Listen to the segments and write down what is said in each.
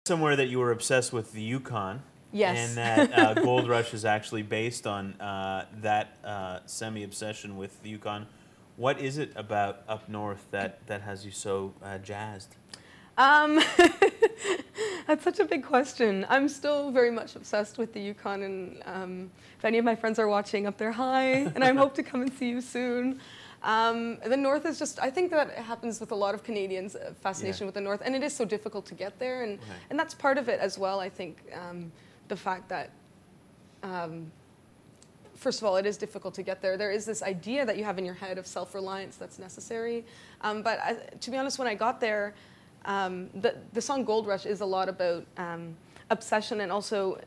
Somewhere that you were obsessed with the Yukon. Yes. And that Gold Rush is actually based on that semi-obsession with the Yukon. What is it about up north that has you so jazzed? Um, that's such a big question. I'm still very much obsessed with the Yukon, and if any of my friends are watching up there, hi, and I hope to come and see you soon. The North is just, I think that happens with a lot of Canadians, fascination with the North, and it is so difficult to get there, and that's part of it as well, I think, the fact that, first of all, it is difficult to get there. There is this idea that you have in your head of self-reliance that's necessary, but to be honest, when I got there, the song Gold Rush is a lot about obsession and also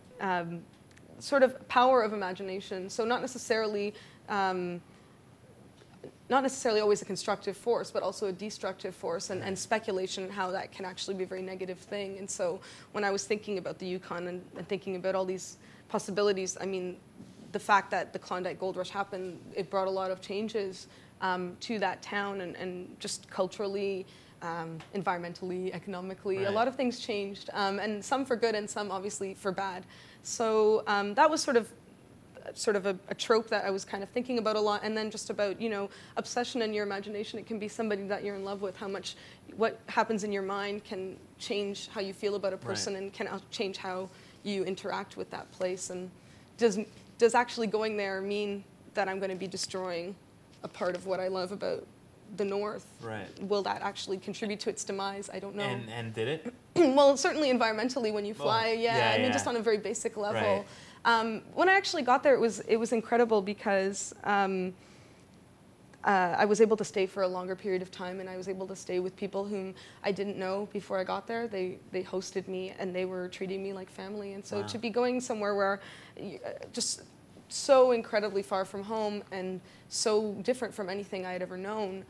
sort of power of imagination, so not necessarily always a constructive force, but also a destructive force, and speculation and how that can actually be a very negative thing. And so when I was thinking about the Yukon and thinking about all these possibilities, I mean, the fact that the Klondike Gold Rush happened, it brought a lot of changes to that town, and just culturally, environmentally, economically, a lot of things changed, and some for good and some obviously for bad. So that was sort of a trope that I was kind of thinking about a lot, and then just about, you know, obsession in your imagination. It can be somebody that you're in love with, what happens in your mind can change how you feel about a person, and can change how you interact with that place. And does actually going there mean that I'm going to be destroying a part of what I love about the North? Right. Will that actually contribute to its demise? I don't know. And did it? Well, certainly environmentally when you fly, I mean, just on a very basic level. Right. When I actually got there, it was incredible because I was able to stay for a longer period of time, and I was able to stay with people whom I didn't know before I got there. They hosted me, and they were treating me like family. And so to be going somewhere where just so incredibly far from home and so different from anything I had ever known,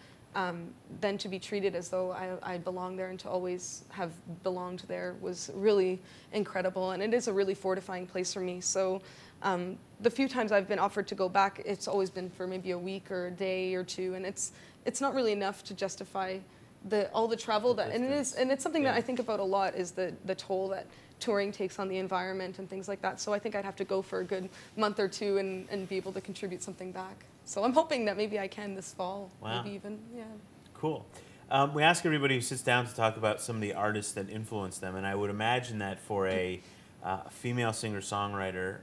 then to be treated as though I belonged there and to always have belonged there was really incredible. And it is a really fortifying place for me. So the few times I've been offered to go back, it's always been for maybe a week or a day or two, and it's not really enough to justify all the travel that, and it's something that I think about a lot, is the toll that touring takes on the environment and things like that. So I think I'd have to go for a good month or two and be able to contribute something back. So I'm hoping that maybe I can this fall, maybe even, Cool. We ask everybody who sits down to talk about some of the artists that influenced them, and I would imagine that for a female singer-songwriter,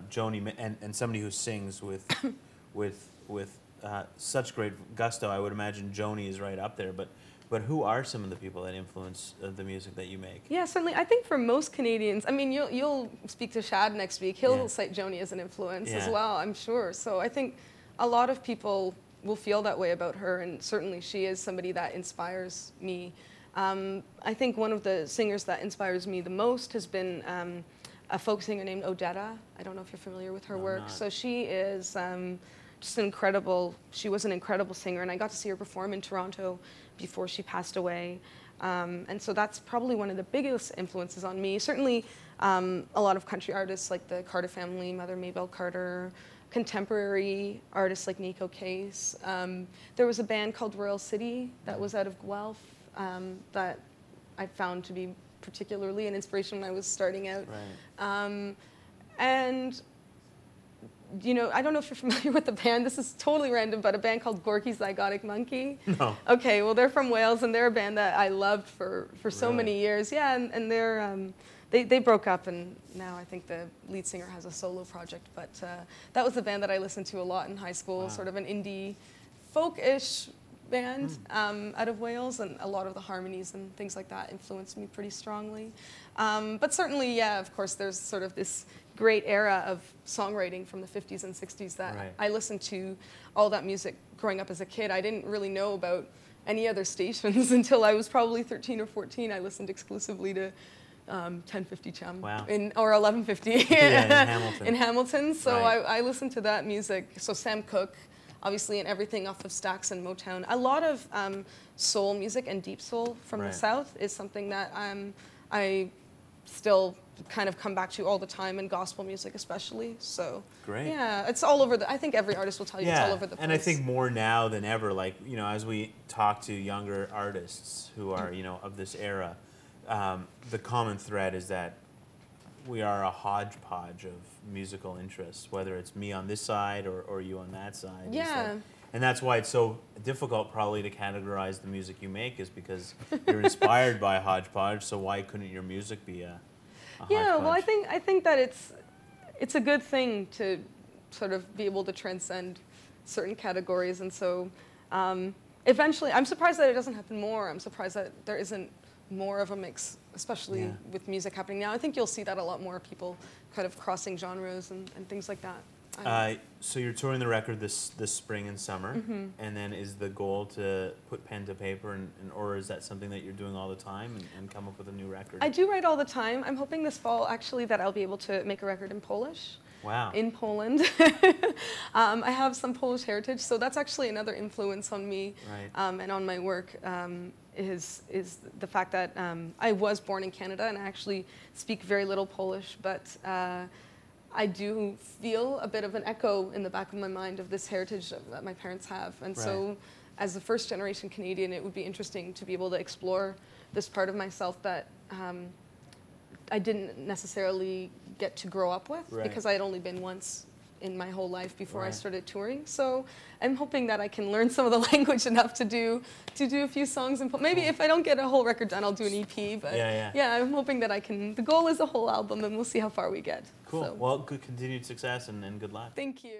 Joni, and somebody who sings with such great gusto, I would imagine Joni is right up there. But who are some of the people that influence the music that you make? Yeah, certainly. I think for most Canadians, I mean, you'll speak to Shad next week. He'll cite Joni as an influence as well, I'm sure. So I think a lot of people will feel that way about her, and certainly she is somebody that inspires me. I think one of the singers that inspires me the most has been a folk singer named Odetta. I don't know if you're familiar with her work. So she is just she was an incredible singer, and I got to see her perform in Toronto before she passed away. And so that's probably one of the biggest influences on me. Certainly a lot of country artists like the Carter family, Mother Maybelle Carter, contemporary artists like Nico Case. There was a band called Royal City that was out of Guelph that I found to be particularly an inspiration when I was starting out. And you know, I don't know if you're familiar with the band. This is totally random, but a band called Gorky's Zygotic Monkey. No. Okay, well, they're from Wales, and they're a band that I loved for so many years. Yeah, and they're they broke up, and now I think the lead singer has a solo project. But that was the band that I listened to a lot in high school, sort of an indie folk-ish band out of Wales, and a lot of the harmonies and things like that influenced me pretty strongly. But certainly, yeah, of course, there's sort of this great era of songwriting from the 50s and 60s that I listened to all that music growing up as a kid. I didn't really know about any other stations until I was probably 13 or 14. I listened exclusively to 1050 Chum or 1150 in Hamilton. In Hamilton. So I listened to that music. So Sam Cooke, obviously, and everything off of Stax and Motown. A lot of soul music and deep soul from the South is something that I still kind of come back to all the time, and gospel music especially. So yeah, it's all over I think every artist will tell you it's all over the place. And I think more now than ever, like, you know, as we talk to younger artists who are, you know, of this era, the common thread is that we are a hodgepodge of musical interests, whether it's me on this side or you on that side. Yeah. And that's why it's so difficult probably to categorize the music you make, is because you're inspired by a hodgepodge, so why couldn't your music be a yeah, hodgepodge? well, I think that it's a good thing to sort of be able to transcend certain categories, and so eventually, I'm surprised that it doesn't happen more. I'm surprised that there isn't more of a mix, especially with music happening now. I think you'll see that a lot more, people kind of crossing genres and things like that. So you're touring the record this spring and summer, and then is the goal to put pen to paper, or is that something that you're doing all the time and come up with a new record? I do write all the time. I'm hoping this fall, actually, that I'll be able to make a record in Polish. Wow. In Poland. I have some Polish heritage, so that's actually another influence on me, right. and on my work, is the fact that I was born in Canada and I actually speak very little Polish, but I do feel a bit of an echo in the back of my mind of this heritage that my parents have. And right. So as a first-generation Canadian, it would be interesting to be able to explore this part of myself that I didn't necessarily get to grow up with, right. because I had only been once in my whole life before right. I started touring. So I'm hoping that I can learn some of the language enough to do a few songs. And maybe if I don't get a whole record done, I'll do an EP. But yeah, I'm hoping that I can. The goal is a whole album, and we'll see how far we get. Cool. So. Well, good continued success and good luck. Thank you.